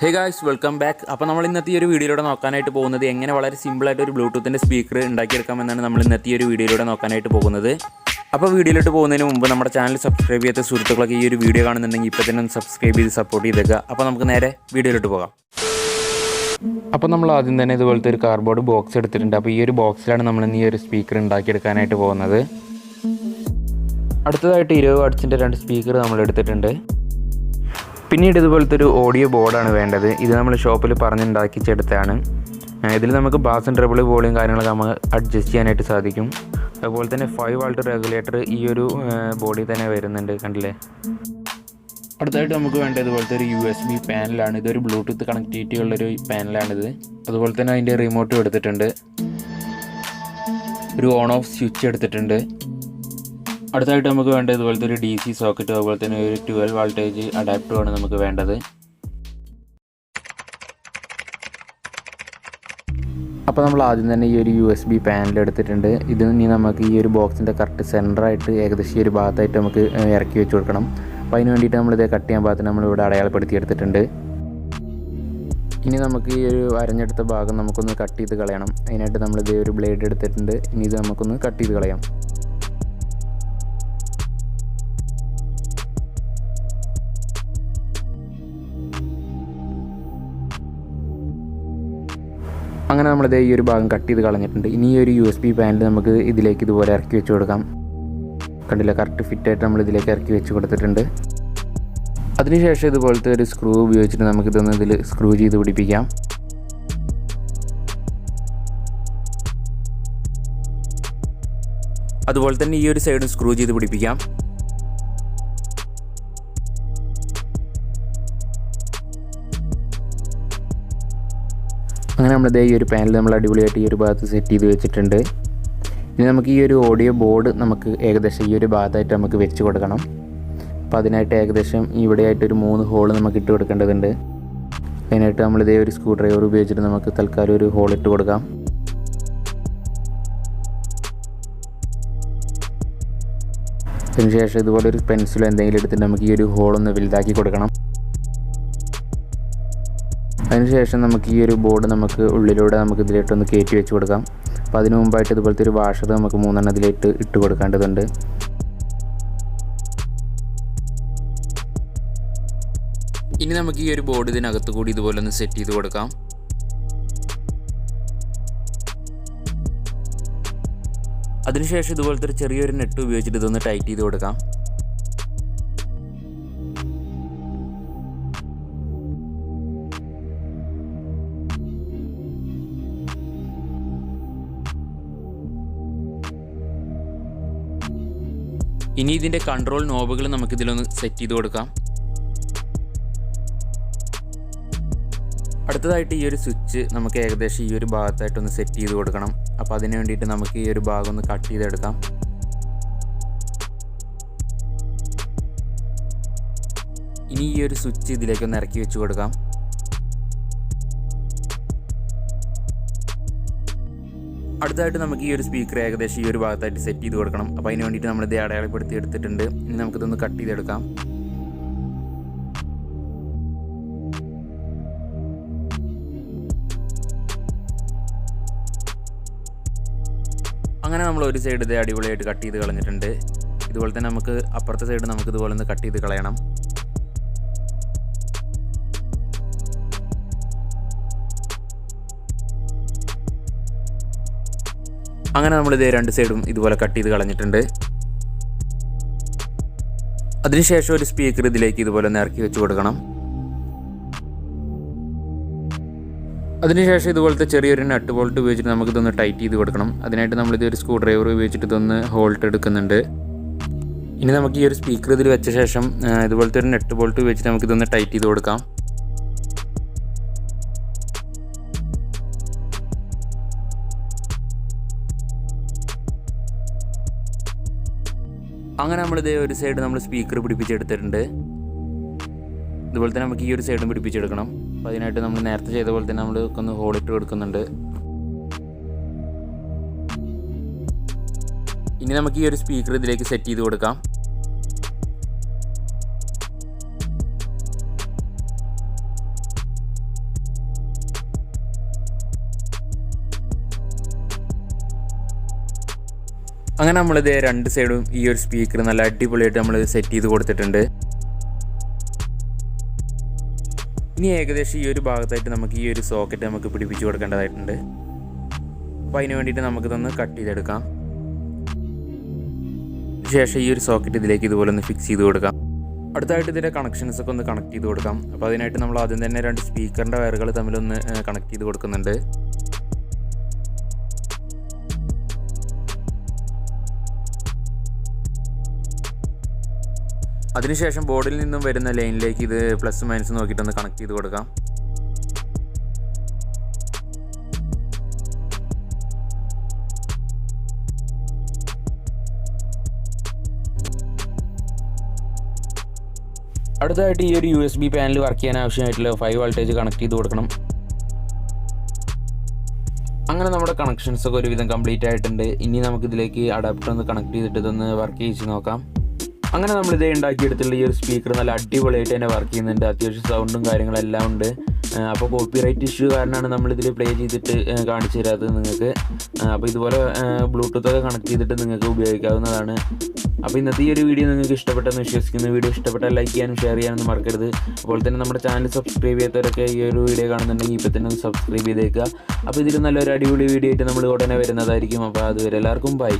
Hey guys welcome back. അപ്പോൾ നമ്മൾ ഇന്നത്തെ ഈ ഒരു വീഡിയോയിലൂടെ നോക്കാനായിട്ട് പോകുന്നത് എങ്ങനെ വളരെ സിമ്പിളായിട്ട് ഒരു ബ്ലൂടൂത്തിൻ്റെ സ്പീക്കർ ഉണ്ടാക്കിയെടുക്കാമെന്നാണ് നമ്മൾ ഇന്നത്തെ ഈ ഒരു വീഡിയോയിലൂടെ നോക്കാനായിട്ട് പോകുന്നത്. അപ്പോൾ വീഡിയോയിലോട്ട് പോകുന്നതിന് മുമ്പ് നമ്മുടെ ചാനൽ സബ്സ്ക്രൈബ് ചെയ്യാത്ത സുഹൃത്തുക്കളൊക്കെ ഈ ഒരു വീഡിയോ കാണുന്നുണ്ടെങ്കിൽ ഇപ്പോൾ തന്നെ ഒന്ന് സബ്സ്ക്രൈബ് ചെയ്ത് സപ്പോർട്ട് ചെയ്തേക്കുക. അപ്പോൾ നമുക്ക് നേരെ വീഡിയോയിലോട്ട് പോകാം. അപ്പോൾ നമ്മൾ ആദ്യം തന്നെ ഇതുപോലത്തെ ഒരു കാർഡ്ബോർഡ് ബോക്സ് എടുത്തിട്ടുണ്ട്. അപ്പോൾ ഈ ഒരു ബോക്സിലാണ് നമ്മൾ ഇന്ന് ഈ ഒരു സ്പീക്കർ ഉണ്ടാക്കിയെടുക്കാനായിട്ട് പോകുന്നത്. അടുത്തതായിട്ട് 20 വാട്ട്സിൻ്റെ 2 സ്പീക്കർ നമ്മൾ എടുത്തിട്ടുണ്ട്. പിന്നീട് ഇതുപോലത്തെ ഒരു ഓഡിയോ ബോർഡാണ് വേണ്ടത്. ഇത് നമ്മൾ ഷോപ്പിൽ പറഞ്ഞുണ്ടാക്കിച്ചെടുത്തതാണ്. ഇതിൽ നമുക്ക് ബാസ് ആൻഡ് ട്രബിൾ വോളിയം കാര്യങ്ങളൊക്കെ നമുക്ക് അഡ്ജസ്റ്റ് ചെയ്യാനായിട്ട് സാധിക്കും. അതുപോലെ തന്നെ 5 വാൾട്ട് റെഗുലേറ്റർ ഈ ഒരു ബോഡിയിൽ തന്നെ വരുന്നുണ്ട്, കണ്ടില്ലേ. അടുത്തായിട്ട് നമുക്ക് വേണ്ട ഇതുപോലത്തെ ഒരു USB പാനലാണ്. ഇതൊരു ബ്ലൂടൂത്ത് കണക്ടിവിറ്റി ഉള്ളൊരു പാനലാണിത്. അതുപോലെ തന്നെ അതിൻ്റെ റിമോട്ടും എടുത്തിട്ടുണ്ട്. ഒരു ഓൺ ഓഫ് സ്വിച്ച് എടുത്തിട്ടുണ്ട്. അടുത്തായിട്ട് നമുക്ക് വേണ്ടത് ഇതുപോലത്തെ ഒരു DC സോക്കറ്റ്, അതുപോലെ തന്നെ ഒരു 12 വാൾട്ടേജ് അഡാപ്റ്ററുമാണ് നമുക്ക് വേണ്ടത്. അപ്പോൾ നമ്മൾ ആദ്യം തന്നെ ഈ ഒരു USB പാനൽ എടുത്തിട്ടുണ്ട്. ഇത് ഇനി നമുക്ക് ഈ ഒരു ബോക്സിൻ്റെ കറക്റ്റ് സെൻറ്ററായിട്ട് ഏകദേശം ഈ ഒരു ഭാഗത്തായിട്ട് നമുക്ക് ഇറക്കി വെച്ച് കൊടുക്കണം. അപ്പോൾ അതിന് വേണ്ടിയിട്ട് നമ്മളിത് കട്ട് ചെയ്യാൻ ഭാഗത്ത് നമ്മളിവിടെ അടയാളപ്പെടുത്തി എടുത്തിട്ടുണ്ട്. ഇനി നമുക്ക് ഈ ഒരു അരഞ്ഞെടുത്ത ഭാഗം നമുക്കൊന്ന് കട്ട് ചെയ്ത് കളയണം. അതിനായിട്ട് നമ്മളിത് ഒരു ബ്ലേഡ് എടുത്തിട്ടുണ്ട്. ഇനി ഇത് നമുക്കൊന്ന് കട്ട് ചെയ്ത് കളയാം. അങ്ങനെ നമ്മളിത് ഈ ഒരു ഭാഗം കട്ട് ചെയ്ത് കളഞ്ഞിട്ടുണ്ട്. ഇനി ഈ ഒരു USB പാനൽ നമുക്ക് ഇതിലേക്ക് ഇതുപോലെ ഇറക്കി വെച്ച് കൊടുക്കാം. കണ്ടില്ല, കറക്റ്റ് ഫിറ്റായിട്ട് നമ്മൾ ഇതിലേക്ക് ഇറക്കി വെച്ച് കൊടുത്തിട്ടുണ്ട്. അതിനുശേഷം ഇതുപോലത്തെ ഒരു സ്ക്രൂ ഉപയോഗിച്ചിട്ട് നമുക്കിതൊന്ന് ഇതിൽ സ്ക്രൂ ചെയ്ത് പിടിപ്പിക്കാം. അതുപോലെ തന്നെ ഈ ഒരു സൈഡും സ്ക്രൂ ചെയ്ത് പിടിപ്പിക്കാം. അങ്ങനെ നമ്മളിത് ഈ ഒരു പാനൽ നമ്മൾ അടിപൊളിയായിട്ട് ഈ ഒരു ഭാഗത്ത് സെറ്റ് ചെയ്ത് വെച്ചിട്ടുണ്ട്. ഇനി നമുക്ക് ഈ ഒരു ഓഡിയോ ബോർഡ് നമുക്ക് ഏകദേശം ഈ ഒരു ഭാഗത്തായിട്ട് നമുക്ക് വെച്ച് കൊടുക്കണം. അപ്പോൾ അതിനായിട്ട് ഏകദേശം ഇവിടെയായിട്ടൊരു 3 ഹോൾ നമുക്ക് ഇട്ട് കൊടുക്കേണ്ടതുണ്ട്. അതിനായിട്ട് നമ്മളിതേ ഒരു സ്ക്രൂ ഡ്രൈവർ ഉപയോഗിച്ചിട്ട് നമുക്ക് തൽക്കാലം ഒരു ഹോൾ ഇട്ട് കൊടുക്കാം. അതിനുശേഷം ഇതുപോലെ ഒരു പെൻസിലോ എന്തെങ്കിലും എടുത്തിട്ട് നമുക്ക് ഈ ഒരു ഹോളൊന്ന് വലുതാക്കി കൊടുക്കണം. അതിനുശേഷം നമുക്ക് ഈ ഒരു ബോർഡ് നമുക്ക് ഉള്ളിലൂടെ നമുക്ക് ഇതിലേട്ടൊന്ന് കയറ്റി വെച്ച് കൊടുക്കാം. അപ്പോൾ അതിന് മുമ്പായിട്ട് ഇതുപോലത്തെ ഒരു വാഷർ നമുക്ക് 3 ഇതിലേക്ക് ഇട്ട് കൊടുക്കേണ്ടതുണ്ട്. ഇനി നമുക്ക് ഈ ഒരു ബോർഡ് ഇതിനകത്ത് കൂടി ഇതുപോലെ ഒന്ന് സെറ്റ് ചെയ്ത് കൊടുക്കാം. അതിനുശേഷം ഇതുപോലത്തെ ഒരു ചെറിയൊരു നെറ്റ് ഉപയോഗിച്ചിട്ട് ഇതൊന്ന് ടൈറ്റ് ചെയ്ത് കൊടുക്കാം. ഇനി ഇതിൻ്റെ കൺട്രോൾ നോബുകൾ നമുക്കിതിലൊന്ന് സെറ്റ് ചെയ്ത് കൊടുക്കാം. അടുത്തതായിട്ട് ഈ ഒരു സ്വിച്ച് നമുക്ക് ഏകദേശം ഈ ഒരു ഭാഗത്തായിട്ടൊന്ന് സെറ്റ് ചെയ്ത് കൊടുക്കണം. അപ്പോൾ അതിന് വേണ്ടിയിട്ട് നമുക്ക് ഈ ഒരു ഭാഗം ഒന്ന് കട്ട് ചെയ്തെടുക്കാം. ഇനി ഈ ഒരു സ്വിച്ച് ഇതിലേക്കൊന്ന് ഇറക്കി വെച്ച് കൊടുക്കാം. അടുത്തായിട്ട് നമുക്ക് ഈ ഒരു സ്പീക്കർ ഏകദേശം ഈ ഒരു ഭാഗത്തായിട്ട് സെറ്റ് ചെയ്ത് കൊടുക്കണം. അപ്പോൾ അതിന് വേണ്ടിയിട്ട് നമ്മളിത് അടയാളപ്പെടുത്തി എടുത്തിട്ടുണ്ട്. ഇനി നമുക്കിതൊന്ന് കട്ട് ചെയ്തെടുക്കാം. അങ്ങനെ നമ്മൾ ഒരു സൈഡ് ഇത് അടിപൊളിയായിട്ട് കട്ട് ചെയ്ത് കളഞ്ഞിട്ടുണ്ട്. ഇതുപോലെ തന്നെ നമുക്ക് അപ്പുറത്തെ സൈഡ് നമുക്ക് ഇതുപോലെ ഒന്ന് കട്ട് ചെയ്ത് കളയണം. അങ്ങനെ നമ്മളിത് 2 സൈഡും ഇതുപോലെ കട്ട് ചെയ്ത് കളഞ്ഞിട്ടുണ്ട്. അതിനുശേഷം ഒരു സ്പീക്കർ ഇതിലേക്ക് ഇതുപോലെ ഇറക്കി വെച്ച് കൊടുക്കണം. അതിനുശേഷം ഇതുപോലത്തെ ചെറിയൊരു നട്ട് ബോൾട്ട് ഉപയോഗിച്ചിട്ട് നമുക്കിതൊന്ന് ടൈറ്റ് ചെയ്ത് കൊടുക്കണം. അതിനായിട്ട് നമ്മളിത് ഒരു സ്ക്രൂ ഡ്രൈവർ ഉപയോഗിച്ചിട്ട് ഇതൊന്ന് ഹോൾട്ട് എടുക്കുന്നുണ്ട്. ഇനി നമുക്ക് ഈ ഒരു സ്പീക്കർ ഇതിൽ വെച്ച ശേഷം ഇതുപോലത്തെ ഒരു നട്ട് ബോൾട്ട് ഉപയോഗിച്ചിട്ട് നമുക്കിതൊന്ന് ടൈറ്റ് ചെയ്ത് കൊടുക്കാം. അങ്ങനെ നമ്മളിത് ഒരു സൈഡ് നമ്മൾ സ്പീക്കർ പിടിപ്പിച്ചെടുത്തിട്ടുണ്ട്. ഇതുപോലെ തന്നെ നമുക്ക് ഈ ഒരു സൈഡും പിടിപ്പിച്ചെടുക്കണം. അപ്പോൾ അതിനായിട്ട് നമ്മൾ നേരത്തെ ചെയ്ത പോലെ തന്നെ നമ്മൾ ഒന്ന് ഹോളിട്ട് കൊടുക്കുന്നുണ്ട്. ഇനി നമുക്ക് ഈ ഒരു സ്പീക്കർ ഇതിലേക്ക് സെറ്റ് ചെയ്ത് കൊടുക്കാം. അങ്ങനെ നമ്മളിത് രണ്ട് സൈഡും ഈ ഒരു സ്പീക്കർ നല്ല അടിപൊളിയായിട്ട് നമ്മൾ സെറ്റ് ചെയ്ത് കൊടുത്തിട്ടുണ്ട്. ഇനി ഏകദേശം ഈ ഒരു ഭാഗത്തായിട്ട് നമുക്ക് ഈ ഒരു സോക്കറ്റ് നമുക്ക് പിടിപ്പിച്ച് കൊടുക്കേണ്ടതായിട്ടുണ്ട്. അപ്പോൾ അതിന് വേണ്ടിയിട്ട് നമുക്കിതൊന്ന് കട്ട് ചെയ്തെടുക്കാം. ശേഷം ഈ ഒരു സോക്കറ്റ് ഇതിലേക്ക് ഇതുപോലെ ഒന്ന് ഫിക്സ് ചെയ്ത് കൊടുക്കാം. അടുത്തായിട്ട് ഇതിൻ്റെ കണക്ഷൻസ് ഒക്കെ ഒന്ന് കണക്ട് ചെയ്ത് കൊടുക്കാം. അപ്പോൾ അതിനായിട്ട് നമ്മൾ ആദ്യം തന്നെ രണ്ട് സ്പീക്കറിൻ്റെ വയറുകൾ തമ്മിലൊന്ന് കണക്ട് ചെയ്ത് കൊടുക്കുന്നുണ്ട്. അതിനുശേഷം ബോർഡിൽ നിന്നും വരുന്ന ലൈനിലേക്ക് ഇത് പ്ലസ് മൈനസ് നോക്കിയിട്ടൊന്ന് കണക്ട് ചെയ്ത് കൊടുക്കാം. അടുത്തതായിട്ട് ഈ ഒരു USB പാനൽ വർക്ക് ചെയ്യാൻ ആവശ്യമായിട്ടുള്ള 5 വോൾട്ടേജ് കണക്ട് ചെയ്ത് കൊടുക്കണം. അങ്ങനെ നമ്മുടെ കണക്ഷൻസ് ഒക്കെ ഒരുവിധം കംപ്ലീറ്റ് ആയിട്ടുണ്ട്. ഇനി നമുക്കിതിലേക്ക് അഡാപ്റ്റർ ഒന്ന് കണക്ട് ചെയ്തിട്ട് ഇതൊന്ന് വർക്ക് ചെയ്ത് നോക്കാം. അങ്ങനെ നമ്മളിതേ ഉണ്ടാക്കിയെടുത്തുള്ള ഈ ഒരു സ്പീക്കർ നല്ല അടിപൊളിയായിട്ട് തന്നെ വർക്ക് ചെയ്യുന്നുണ്ട്. അത്യാവശ്യം സൗണ്ടും കാര്യങ്ങളെല്ലാം ഉണ്ട്. അപ്പോൾ കോപ്പിറൈറ്റ് ഇഷ്യൂ കാരണമാണ് നമ്മളിതിൽ പ്ലേ ചെയ്തിട്ട് കാണിച്ചു തരാത്തത് നിങ്ങൾക്ക്. അപ്പോൾ ഇതുപോലെ ബ്ലൂടൂത്തൊക്കെ കണക്ട് ചെയ്തിട്ട് നിങ്ങൾക്ക് ഉപയോഗിക്കാവുന്നതാണ്. അപ്പോൾ ഇന്നത്തെ ഈ ഒരു വീഡിയോ നിങ്ങൾക്ക് ഇഷ്ടപ്പെട്ടെന്ന് വിശ്വസിക്കുന്നു. വീഡിയോ ഇഷ്ടപ്പെട്ടാൽ ലൈക്ക് ചെയ്യാനും ഷെയർ ചെയ്യാനൊന്നും മറക്കരുത്. അതുപോലെ തന്നെ നമ്മുടെ ചാനൽ സബ്സ്ക്രൈബ് ചെയ്യാത്തവരൊക്കെ ഈ ഒരു വീഡിയോ കാണുന്നുണ്ടെങ്കിൽ ഇപ്പോൾ തന്നെ ഒന്ന് സബ്സ്ക്രൈബ് ചെയ്തേക്കുക. അപ്പോൾ ഇതിൽ നല്ലൊരു അടിപൊളി വീഡിയോ ആയിട്ട് നമ്മൾ ഉടനെ വരുന്നതായിരിക്കും. അപ്പോൾ അതുവരെ എല്ലാവർക്കും ബൈ.